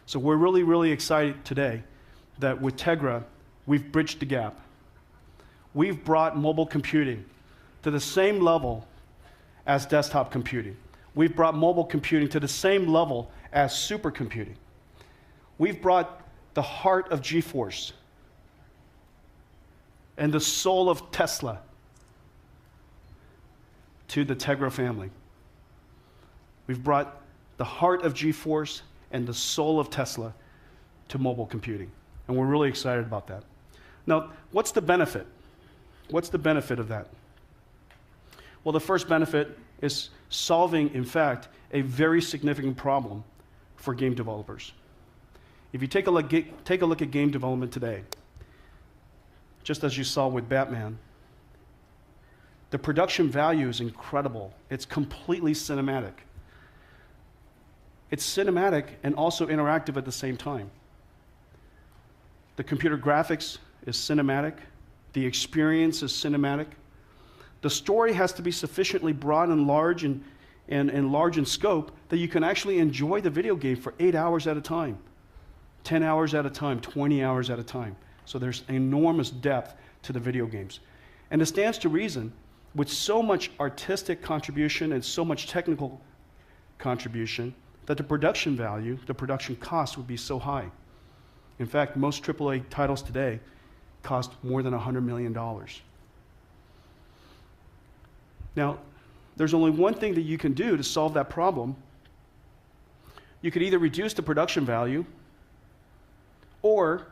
So we're really, really excited today that with Tegra, we've bridged the gap. We've brought mobile computing to the same level as desktop computing. We've brought mobile computing to the same level as supercomputing. We've brought the heart of GeForce and the soul of Tesla to the Tegra family. We've brought the heart of GeForce and the soul of Tesla to mobile computing. And we're really excited about that. Now, what's the benefit? What's the benefit of that? Well, the first benefit is solving, in fact, a very significant problem for game developers. If you take a look at game development today, just as you saw with Batman, the production value is incredible. It's completely cinematic. It's cinematic and also interactive at the same time. The computer graphics is cinematic. The experience is cinematic. The story has to be sufficiently broad and large and large in scope that you can actually enjoy the video game for 8 hours at a time, 10 hours at a time, 20 hours at a time. So there's enormous depth to the video games. And it stands to reason, with so much artistic contribution and so much technical contribution, that the production value, the production cost would be so high. In fact, most AAA titles today cost more than $100 million. Now, there's only one thing that you can do to solve that problem. You could either reduce the production value, or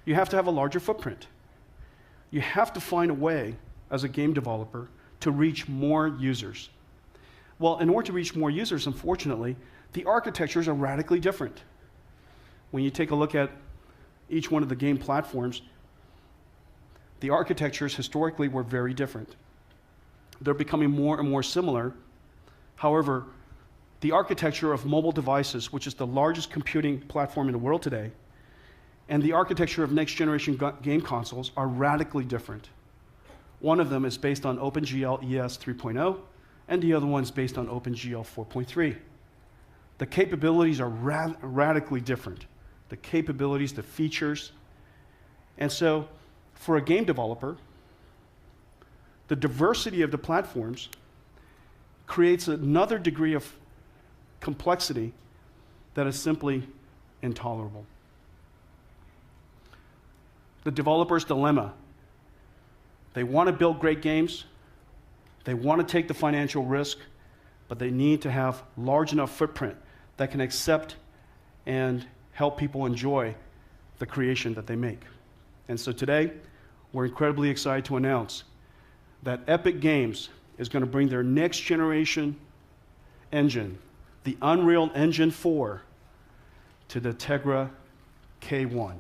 you have to have a larger footprint. You have to find a way, as a game developer, to reach more users. Well, in order to reach more users, unfortunately, the architectures are radically different. When you take a look at each one of the game platforms, the architectures historically were very different. They're becoming more and more similar. However, the architecture of mobile devices, which is the largest computing platform in the world today, and the architecture of next-generation game consoles are radically different. One of them is based on OpenGL ES 3.0, and the other one is based on OpenGL 4.3. The capabilities are radically different. The capabilities, the features. And so, for a game developer, the diversity of the platforms creates another degree of complexity that is simply intolerable. The developer's dilemma. They want to build great games. They want to take the financial risk, but they need to have large enough footprint that can accept and help people enjoy the creation that they make. And so today, we're incredibly excited to announce that Epic Games is going to bring their next generation engine, the Unreal Engine 4, to the Tegra K1.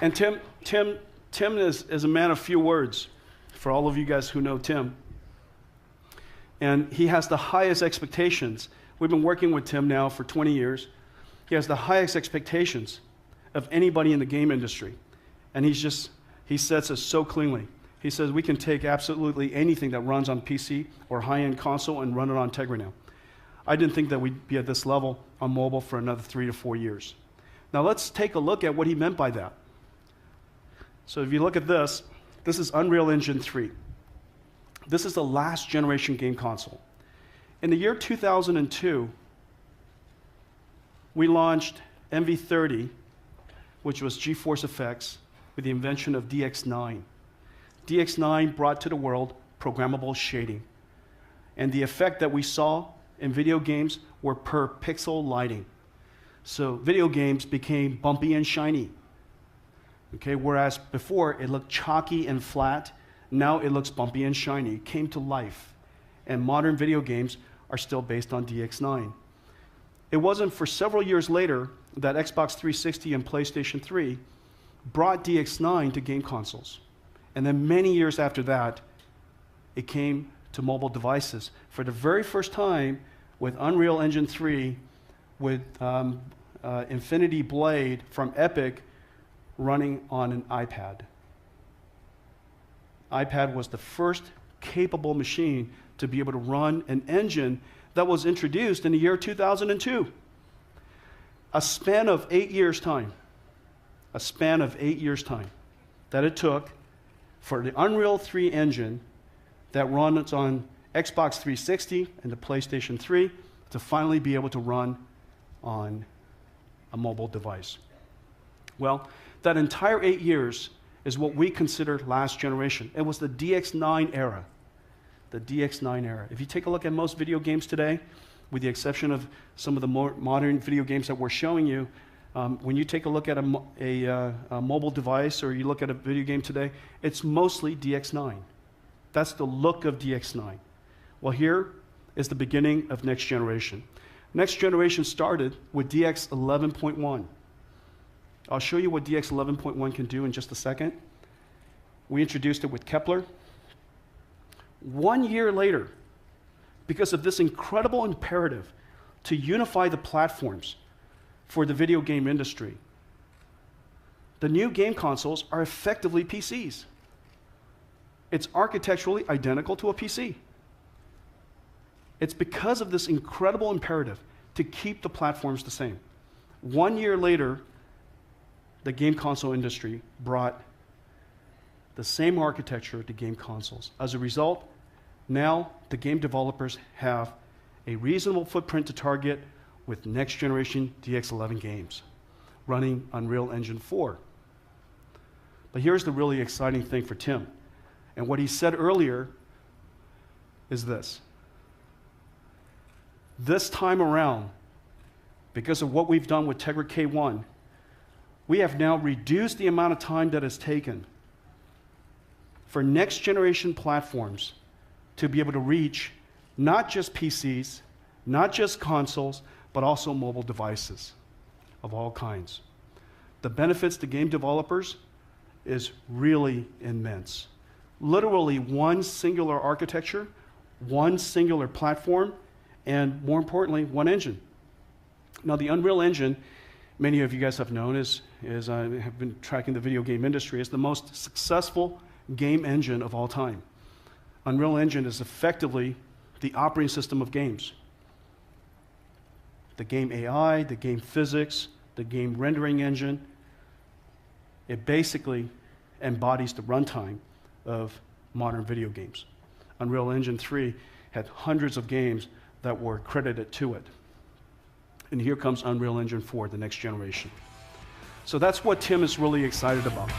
And Tim is a man of few words, for all of you guys who know Tim. And he has the highest expectations. We've been working with Tim now for 20 years. He has the highest expectations of anybody in the game industry. And he sets us so cleanly. He says we can take absolutely anything that runs on PC or high-end console and run it on Tegra now. I didn't think that we'd be at this level on mobile for another 3 to 4 years. Now let's take a look at what he meant by that. So if you look at this, this is Unreal Engine 3. This is the last generation game console. In the year 2002, we launched NV30, which was GeForce Effects, with the invention of DX9. DX9 brought to the world programmable shading. And the effect that we saw in video games were per pixel lighting. So video games became bumpy and shiny. Okay, whereas before it looked chalky and flat, now it looks bumpy and shiny. It came to life. And modern video games are still based on DX9. It wasn't for several years later that Xbox 360 and PlayStation 3 brought DX9 to game consoles. And then many years after that, it came to mobile devices. For the very first time with Unreal Engine 3, with Infinity Blade from Epic running on an iPad. iPad was the first capable machine to be able to run an engine that was introduced in the year 2002. A span of 8 years' time. A span of 8 years' time that it took for the Unreal 3 engine that runs on Xbox 360 and the PlayStation 3 to finally be able to run on a mobile device. Well, that entire 8 years is what we consider last generation. It was the DX9 era. The DX9 era. If you take a look at most video games today, with the exception of some of the more modern video games that we're showing you, when you take a look at a mobile device or you look at a video game today, it's mostly DX9. That's the look of DX9. Well, here is the beginning of next generation. Next generation started with DX 11.1. I'll show you what DX 11.1 can do in just a second. We introduced it with Kepler. 1 year later, because of this incredible imperative to unify the platforms for the video game industry, the new game consoles are effectively PCs. It's architecturally identical to a PC. It's because of this incredible imperative to keep the platforms the same. 1 year later, the game console industry brought the same architecture to game consoles. As a result, now the game developers have a reasonable footprint to target with next generation DX11 games running Unreal Engine 4. But here's the really exciting thing for Tim. And what he said earlier is this. This time around, because of what we've done with Tegra K1, we have now reduced the amount of time that it's taken for next generation platforms to be able to reach not just PCs, not just consoles, but also mobile devices of all kinds. The benefits to game developers is really immense. Literally one singular architecture, one singular platform, and more importantly, one engine. Now the Unreal Engine, many of you guys have known, have been tracking the video game industry, is the most successful game engine of all time. Unreal Engine is effectively the operating system of games. The game AI, the game physics, the game rendering engine, it basically embodies the runtime of modern video games. Unreal Engine 3 had hundreds of games that were credited to it. And here comes Unreal Engine 4, the next generation. So that's what Tim is really excited about.